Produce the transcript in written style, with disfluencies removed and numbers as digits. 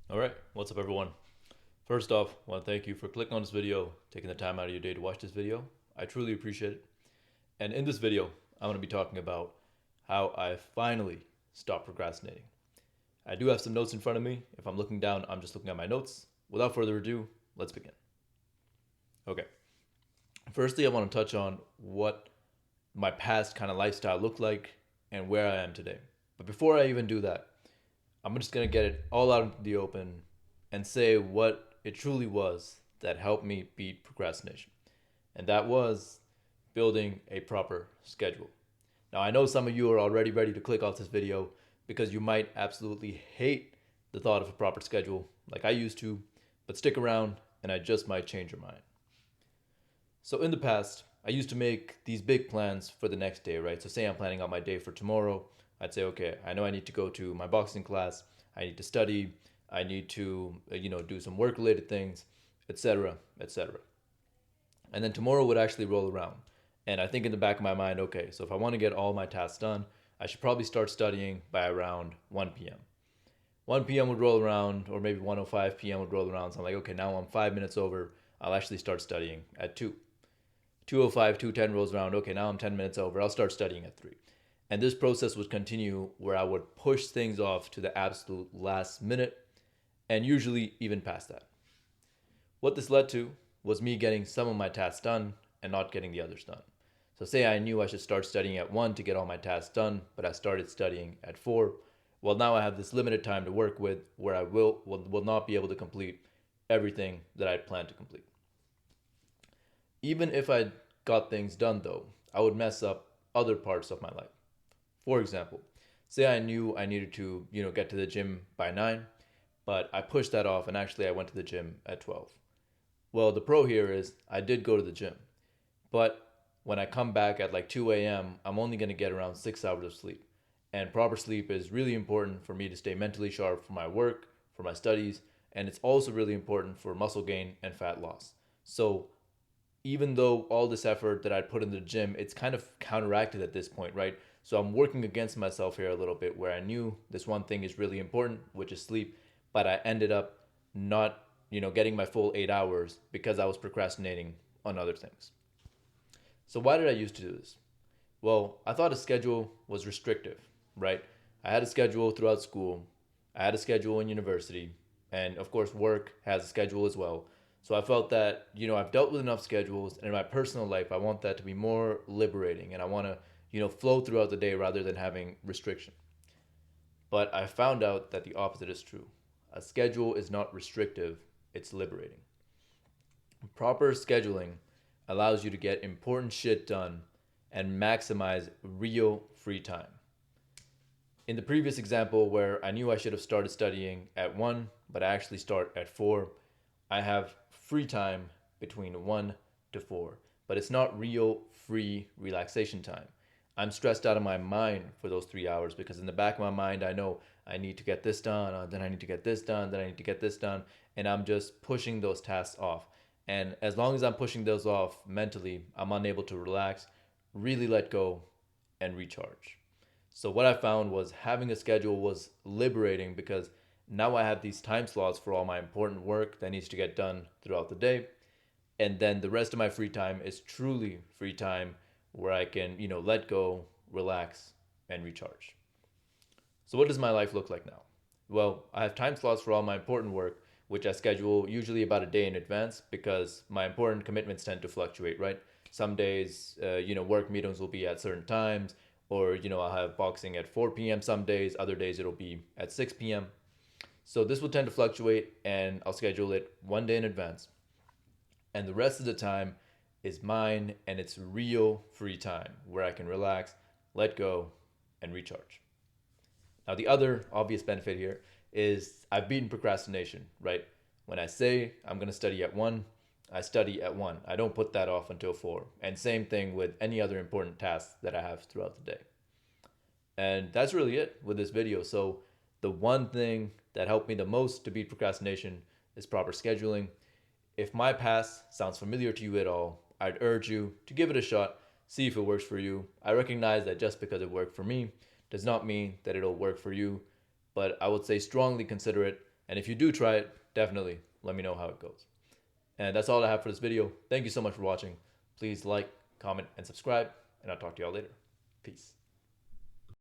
All right, what's up, everyone? First off, I want to thank you for clicking on this video, taking the time out of your day to watch this video. I truly appreciate it. And in this video, I'm going to be talking about how I finally stopped procrastinating. I do have some notes in front of me. If I'm looking down, I'm just looking at my notes. Without further ado, let's begin. Okay, firstly, I want to touch on what my past kind of lifestyle looked like and where I am today. But before I even do that, I'm just going to get it all out into the open and say what it truly was that helped me beat procrastination. And that was building a proper schedule. Now, I know some of you are already ready to click off this video because you might absolutely hate the thought of a proper schedule like I used to, but stick around and I just might change your mind. So in the past, I used to make these big plans for the next day, right? So say I'm planning out my day for tomorrow. I'd say, okay, I know I need to go to my boxing class. I need to study. I need to, do some work related things, etc., etc. And then tomorrow would actually roll around. And I think in the back of my mind, okay, so if I want to get all my tasks done, I should probably start studying by around 1 p.m. 1 p.m. would roll around, or maybe 1:05 p.m. would roll around. So I'm like, okay, now I'm 5 minutes over. I'll actually start studying at 2. 2:05, 2:10 rolls around. Okay, now I'm 10 minutes over. I'll start studying at 3. And this process would continue where I would push things off to the absolute last minute and usually even past that. What this led to was me getting some of my tasks done and not getting the others done. So say I knew I should start studying at 1 to get all my tasks done, but I started studying at 4. Well, now I have this limited time to work with where I will not be able to complete everything that I'd planned to complete. Even if I got things done though, I would mess up other parts of my life. For example, say I knew I needed to, get to the gym by 9, but I pushed that off and actually I went to the gym at 12. Well, the pro here is I did go to the gym, but when I come back at like 2 a.m., I'm only going to get around 6 hours of sleep. And proper sleep is really important for me to stay mentally sharp for my work, for my studies, and it's also really important for muscle gain and fat loss. So even though all this effort that I'd put in the gym, it's kind of counteracted at this point, right? So I'm working against myself here a little bit where I knew this one thing is really important, which is sleep, but I ended up not, getting my full 8 hours because I was procrastinating on other things. So why did I used to do this? Well, I thought a schedule was restrictive, right? I had a schedule throughout school, I had a schedule in university, and of course, work has a schedule as well. So I felt that, I've dealt with enough schedules, and in my personal life, I want that to be more liberating, and I want to, flow throughout the day rather than having restriction. But I found out that the opposite is true. A schedule is not restrictive, it's liberating. Proper scheduling allows you to get important shit done and maximize real free time. In the previous example where I knew I should have started studying at 1, but I actually start at 4, I have free time between 1 to 4, but it's not real free relaxation time. I'm stressed out of my mind for those 3 hours because in the back of my mind, I know I need to get this done, then I need to get this done, then I need to get this done, and I'm just pushing those tasks off. And as long as I'm pushing those off mentally, I'm unable to relax, really let go, and recharge. So what I found was having a schedule was liberating because now I have these time slots for all my important work that needs to get done throughout the day. And then the rest of my free time is truly free time where I can, let go, relax, and recharge. So what does my life look like now? Well, I have time slots for all my important work, which I schedule usually about a day in advance because my important commitments tend to fluctuate, right? Some days, work meetings will be at certain times, or, I'll have boxing at 4 p.m. some days, other days it'll be at 6 p.m. So this will tend to fluctuate and I'll schedule it one day in advance. And the rest of the time is mine and it's real free time where I can relax, let go, and recharge. Now, the other obvious benefit here is I've beaten procrastination, right? When I say I'm going to study at 1, I study at 1. I don't put that off until 4. And same thing with any other important tasks that I have throughout the day. And that's really it with this video. So the one thing that helped me the most to beat procrastination is proper scheduling. If my past sounds familiar to you at all, I'd urge you to give it a shot, see if it works for you. I recognize that just because it worked for me does not mean that it'll work for you, but I would say strongly consider it And if you do try it, definitely let me know how it goes. And that's all I have for this video. Thank you so much for watching. Please like, comment, and subscribe, and I'll talk to y'all later. Peace.